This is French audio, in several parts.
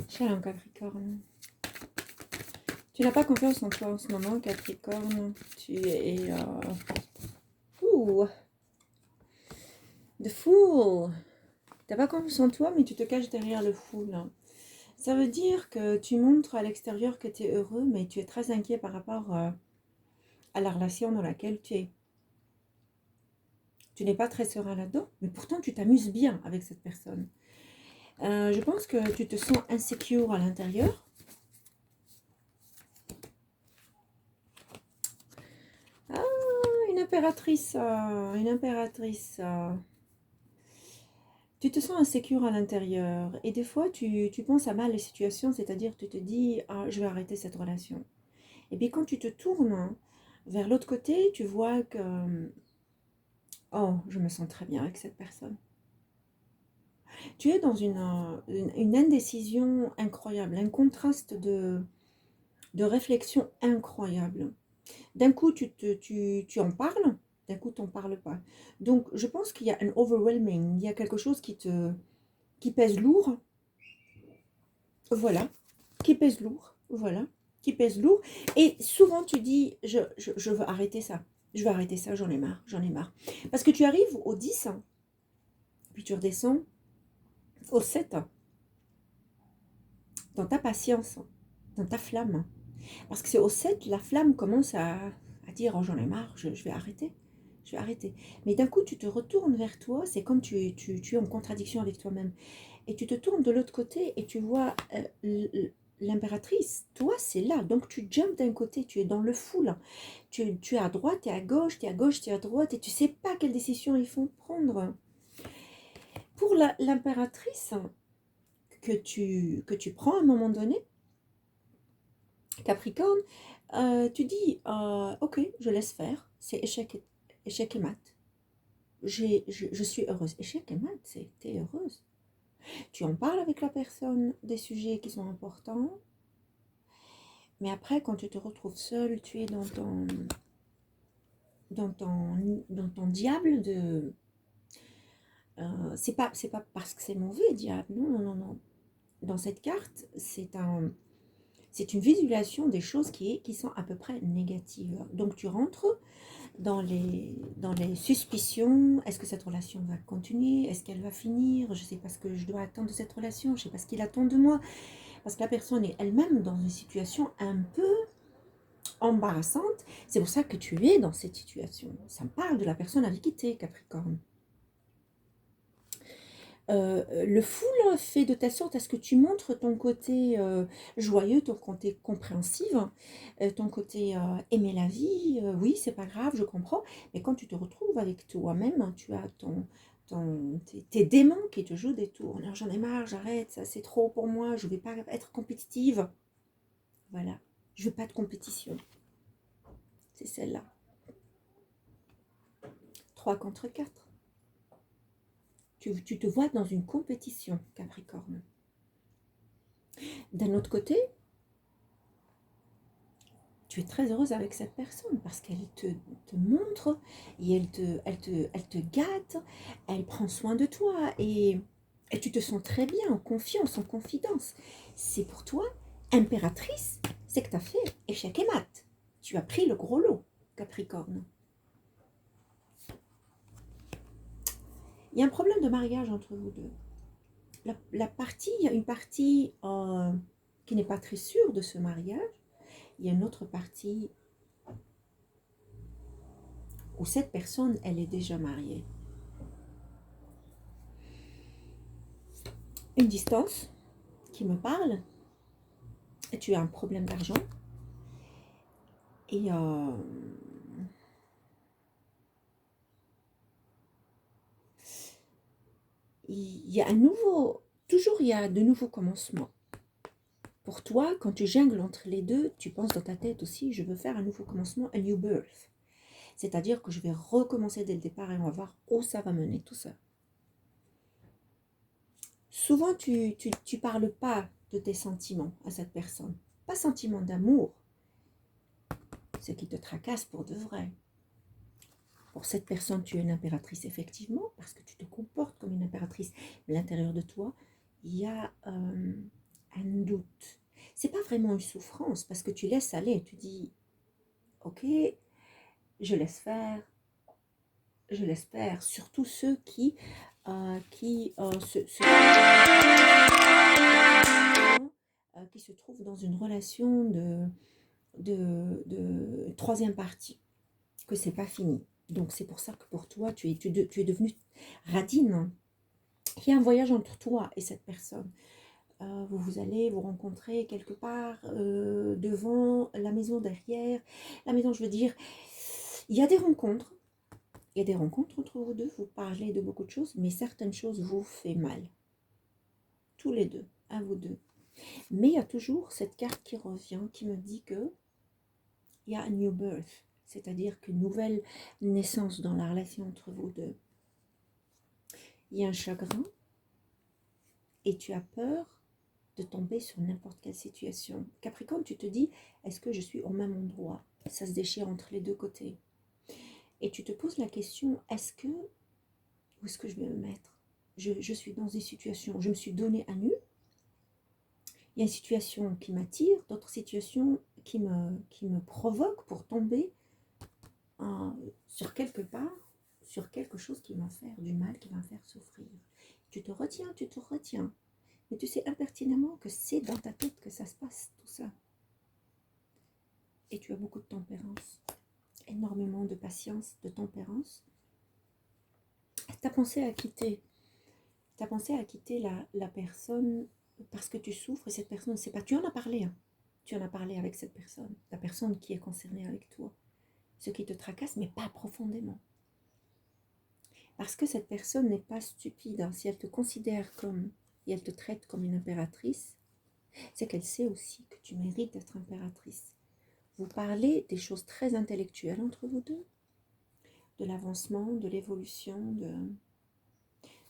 Cher Capricorne, tu n'as pas confiance en toi en ce moment, Capricorne. Tu es... Ouh, the fool. Tu n'as pas confiance en toi, mais tu te caches derrière le fool. Ça veut dire que tu montres à l'extérieur que tu es heureux, mais tu es très inquiet par rapport à la relation dans laquelle tu es. Tu n'es pas très serein là-dedans, mais pourtant tu t'amuses bien avec cette personne. Je pense que tu te sens insécure à l'intérieur. Ah, une impératrice, une impératrice. Tu te sens insécure à l'intérieur et des fois tu penses à mal les situations, c'est-à-dire tu te dis ah, je vais arrêter cette relation. Et puis quand tu te tournes vers l'autre côté, tu vois que oh, je me sens très bien avec cette personne. Tu es dans une indécision incroyable, un contraste de réflexion incroyable. D'un coup, tu en parles, d'un coup, tu n'en parles pas. Donc, je pense qu'il y a un overwhelming, il y a quelque chose qui pèse lourd, voilà, qui pèse lourd, voilà, qui pèse lourd. Et souvent, tu dis, je veux arrêter ça, je veux arrêter ça, j'en ai marre, j'en ai marre. Parce que tu arrives au 10, puis tu redescends au 7, dans ta patience, dans ta flamme. Parce que c'est au 7, la flamme commence à dire, oh j'en ai marre, je vais arrêter. Je vais arrêter. Mais d'un coup, tu te retournes vers toi, c'est comme tu es en contradiction avec toi-même. Et tu te tournes de l'autre côté et tu vois l'impératrice. Toi, c'est là. Donc, tu jumps d'un côté, tu es dans le fou, là. Tu es à droite, tu es à gauche, tu es à gauche, tu es à droite, et tu ne sais pas quelle décision il faut prendre. Pour l'impératrice que tu prends à un moment donné, Capricorne, tu dis, ok, je laisse faire, c'est échec et mat. Je suis heureuse. Échec et mat, c'est t'es heureuse. Tu en parles avec la personne des sujets qui sont importants, mais après, quand tu te retrouves seule, tu es dans ton diable de... c'est pas parce que c'est mauvais, diable, non, non, non, non. Dans cette carte, c'est une visualisation des choses qui sont à peu près négatives. Donc tu rentres dans les suspicions. Est-ce que cette relation va continuer? Est-ce qu'elle va finir? Je ne sais pas ce que je dois attendre de cette relation. Je ne sais pas ce qu'il attend de moi. Parce que la personne est elle-même dans une situation un peu embarrassante. C'est pour ça que tu es dans cette situation. Ça me parle de la personne avec qui tu es, Capricorne. Le foule fait de telle sorte à ce que tu montres ton côté joyeux, ton côté compréhensif, ton côté aimer la vie. Oui, c'est pas grave, je comprends. Mais quand tu te retrouves avec toi-même, tu as tes démons qui te jouent des tours. Alors, j'en ai marre, j'arrête, ça c'est trop pour moi, je ne vais pas être compétitive. Voilà, je veux pas de compétition. C'est celle-là. 3 contre 4. Tu te vois dans une compétition, Capricorne. D'un autre côté, tu es très heureuse avec cette personne parce qu'elle te montre et elle te gâte, elle prend soin de toi et tu te sens très bien, en confiance, en confidence. C'est pour toi, impératrice, c'est que tu as fait échec et mat. Tu as pris le gros lot, Capricorne. Il y a un problème de mariage entre vous deux. Il y a une partie qui n'est pas très sûre de ce mariage. Il y a une autre partie où cette personne, elle est déjà mariée. Une distance qui me parle, et tu as un problème d'argent, et il y a un nouveau, toujours il y a de nouveaux commencements. Pour toi, quand tu jongles entre les deux, tu penses dans ta tête aussi, je veux faire un nouveau commencement, a new birth. C'est-à-dire que je vais recommencer dès le départ et on va voir où ça va mener tout ça. Souvent, tu parles pas de tes sentiments à cette personne. Pas sentiment d'amour, ce qui te tracasse pour de vrai. Pour cette personne, tu es une impératrice, effectivement, parce que tu te comportes comme une impératrice. Mais à l'intérieur de toi, il y a un un doute. C'est pas vraiment une souffrance parce que tu laisses aller, tu dis, ok, je laisse faire, je l'espère, surtout ceux qui se trouvent dans une relation de troisième partie, que c'est pas fini. Donc c'est pour ça que pour toi, tu es devenue radine. Il y a un voyage entre toi et cette personne. Vous allez vous rencontrer quelque part devant la maison derrière. La maison, je veux dire, il y a des rencontres. Il y a des rencontres entre vous deux, vous parlez de beaucoup de choses, mais certaines choses vous font mal. Tous les deux, à vous deux. Mais il y a toujours cette carte qui revient, qui me dit que il y a un new birth, c'est-à-dire qu'une nouvelle naissance dans la relation entre vous deux. Il y a un chagrin et tu as peur de tomber sur n'importe quelle situation. Capricorne, tu te dis, est-ce que je suis au même endroit? Ça se déchire entre les deux côtés. Et tu te poses la question, où est-ce que je vais me mettre? Je suis dans des situations, je me suis donné à nu. Il y a une situation qui m'attire, d'autres situations qui me provoquent pour tomber sur quelque part, sur quelque chose qui va me faire du mal, qui va me faire souffrir. Tu te retiens. Mais tu sais impertinemment que c'est dans ta tête que ça se passe, tout ça. Et tu as beaucoup de tempérance, énormément de patience, de tempérance. Tu as pensé à quitter la personne parce que tu souffres et cette personne ne sait pas. Tu en as parlé, hein. Tu en as parlé avec cette personne, la personne qui est concernée avec toi. Ce qui te tracasse, mais pas profondément. Parce que cette personne n'est pas stupide. Hein. Si elle te considère comme, et elle te traite comme une impératrice, c'est qu'elle sait aussi que tu mérites d'être impératrice. Vous parlez des choses très intellectuelles entre vous deux, de l'avancement, de l'évolution,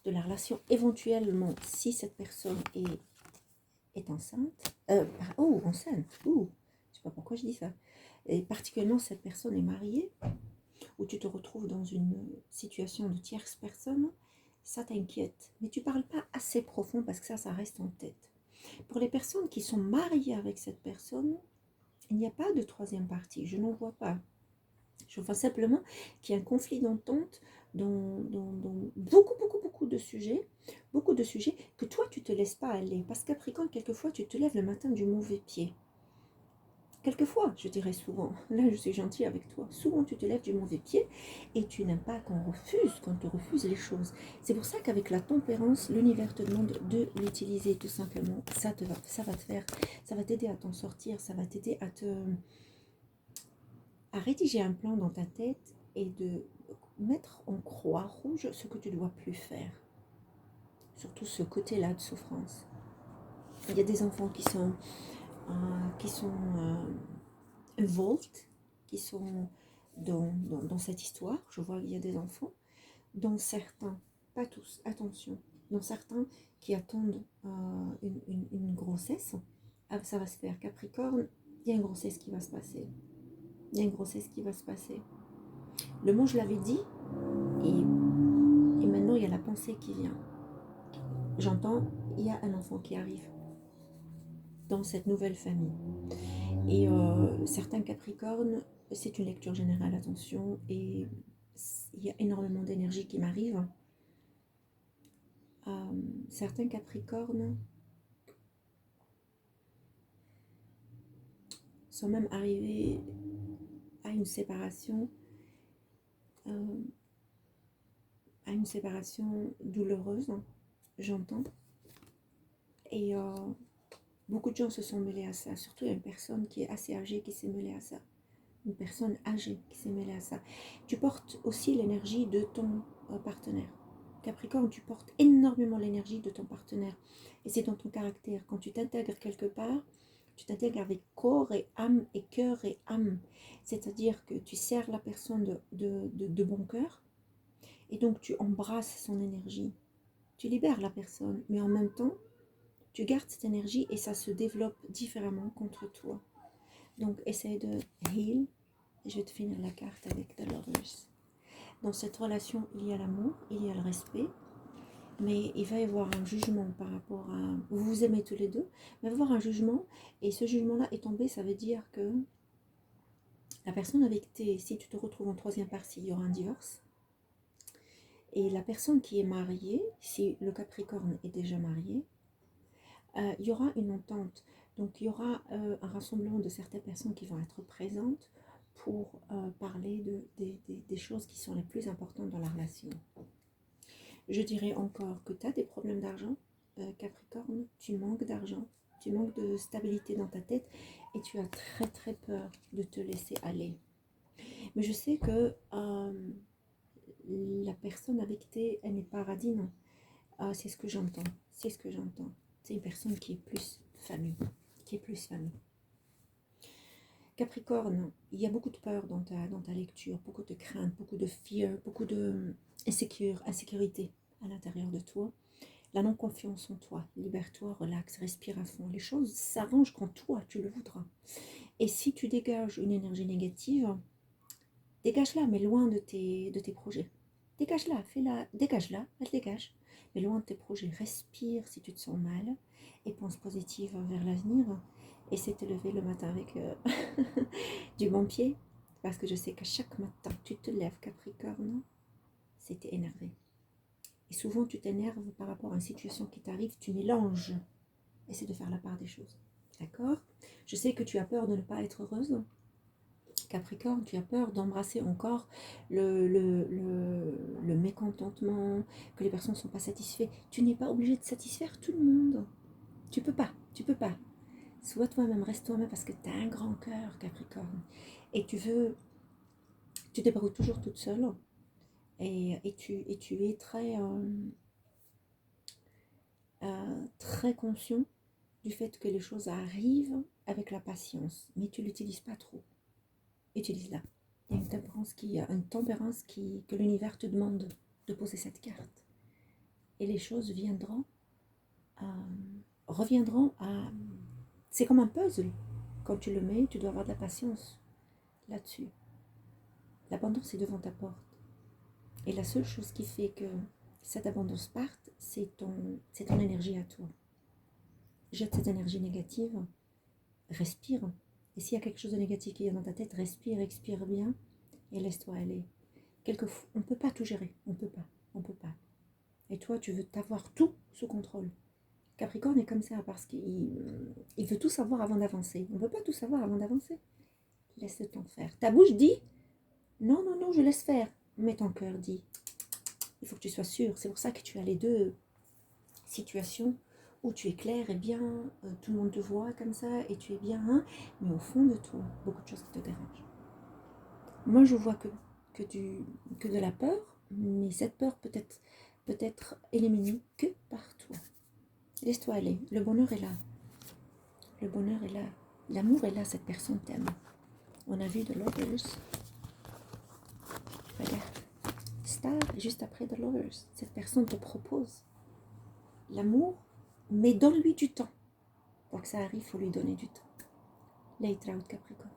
de la relation éventuellement, si cette personne est enceinte. Enceinte. Je ne sais pas pourquoi je dis ça. Et particulièrement, cette personne est mariée, où tu te retrouves dans une situation de tierce personne, ça t'inquiète. Mais tu ne parles pas assez profond parce que ça reste en tête. Pour les personnes qui sont mariées avec cette personne, il n'y a pas de troisième partie. Je n'en vois pas. Je vois simplement qu'il y a un conflit d'entente dans beaucoup de sujets que toi, tu ne te laisses pas aller. Parce que Capricorne, quelquefois, tu te lèves le matin du mauvais pied. Quelquefois, je dirais souvent, là je suis gentille avec toi, souvent tu te lèves du mauvais pied et tu n'aimes pas qu'on te refuse les choses. C'est pour ça qu'avec la tempérance, l'univers te demande de l'utiliser tout simplement. Ça va t'aider à t'en sortir, ça va t'aider à rédiger un plan dans ta tête et de mettre en croix rouge ce que tu ne dois plus faire. Surtout ce côté-là de souffrance. Il y a des enfants qui sont involved, qui sont dans cette histoire. Je vois qu'il y a des enfants, dont certains, pas tous, attention, dont certains qui attendent une grossesse. Ah, ça va se faire. Capricorne, il y a une grossesse qui va se passer. Il y a une grossesse qui va se passer. Le mot, je l'avais dit, et maintenant, il y a la pensée qui vient. J'entends, il y a un enfant qui arrive dans cette nouvelle famille. Et certains Capricornes, c'est une lecture générale, attention, et il y a énormément d'énergie qui m'arrive. Certains Capricornes sont même arrivés à une séparation douloureuse, j'entends. Et beaucoup de gens se sont mêlés à ça. Surtout, il y a une personne qui est assez âgée qui s'est mêlée à ça. Une personne âgée qui s'est mêlée à ça. Tu portes aussi l'énergie de ton partenaire. Capricorne, tu portes énormément l'énergie de ton partenaire. Et c'est dans ton caractère. Quand tu t'intègres quelque part, tu t'intègres avec corps et âme et cœur et âme. C'est-à-dire que tu sers la personne de bon cœur. Et donc tu embrasses son énergie. Tu libères la personne. Mais en même temps, tu gardes cette énergie et ça se développe différemment contre toi. Donc essaye de heal. Je vais te finir la carte avec The Lovers. Dans cette relation, il y a l'amour, il y a le respect, mais il va y avoir un jugement par rapport à... Vous vous aimez tous les deux, mais il va y avoir un jugement, et ce jugement-là est tombé, ça veut dire que la personne avec qui, si tu te retrouves en troisième partie, il y aura un divorce. Et la personne qui est mariée, si le Capricorne est déjà marié, il y aura une entente. Donc il y aura un rassemblement de certaines personnes qui vont être présentes pour parler des choses qui sont les plus importantes dans la relation. Je dirais encore que tu as des problèmes d'argent, Capricorne, tu manques d'argent, tu manques de stabilité dans ta tête et tu as très très peur de te laisser aller. Mais je sais que la personne avec qui elle n'est pas radine. C'est ce que j'entends. C'est ce que j'entends. C'est une personne qui est plus famille. Qui est plus famille. Capricorne, il y a beaucoup de peur dans ta lecture, beaucoup de crainte, beaucoup de fear, beaucoup de insécurité à l'intérieur de toi. La non-confiance en toi. Libère-toi, relaxe, respire à fond. Les choses s'arrangent quand toi, tu le voudras. Et si tu dégages une énergie négative, dégage-la, mais loin de tes projets. Dégage-la, fais-la, dégage-la, elle dégage. Mais loin de tes projets. Respire si tu te sens mal et pense positive vers l'avenir. Essaie de te lever le matin avec du bon pied. Parce que je sais qu'à chaque matin, tu te lèves, Capricorne, c'est t'es énervé. Et souvent, tu t'énerves par rapport à une situation qui t'arrive, tu mélanges. Essaie de faire la part des choses. D'accord? Je sais que tu as peur de ne pas être heureuse. Capricorne, tu as peur d'embrasser encore le mécontentement, que les personnes ne sont pas satisfaites. Tu n'es pas obligé de satisfaire tout le monde. Tu peux pas, tu peux pas. Sois toi-même, reste toi-même parce que tu as un grand cœur, Capricorne. Et tu débrouilles toujours toute seule. Et tu es très conscient du fait que les choses arrivent avec la patience. Mais tu ne l'utilises pas trop. Utilise-la. Il y a une tempérance que l'univers te demande de poser cette carte. Et les choses reviendront à... C'est comme un puzzle. Quand tu le mets, tu dois avoir de la patience là-dessus. L'abondance est devant ta porte. Et la seule chose qui fait que cette abondance parte, c'est ton énergie à toi. Jette cette énergie négative, respire. Et s'il y a quelque chose de négatif qui est dans ta tête, respire, expire bien et laisse-toi aller. Quelquefois, on ne peut pas tout gérer, on ne peut pas. Et toi, tu veux t'avoir tout sous contrôle. Capricorne est comme ça parce qu'il veut tout savoir avant d'avancer. On ne veut pas tout savoir avant d'avancer. Laisse le temps faire. Ta bouche dit, non, non, non, je laisse faire. Mais ton cœur dit, il faut que tu sois sûr. C'est pour ça que tu as les deux situations où tu es clair et bien, tout le monde te voit comme ça et tu es bien, hein, mais au fond de toi, beaucoup de choses qui te dérangent. Moi, je vois que de la peur, mais cette peur peut être éliminée que par toi. Laisse-toi aller. Le bonheur est là. Le bonheur est là. L'amour est là. Cette personne t'aime. On a vu The Lovers. Regarde. Star, juste après The Lovers. Cette personne te propose l'amour, mais donne-lui du temps. Pour que ça arrive, il faut lui donner du temps. Later out, Capricorne.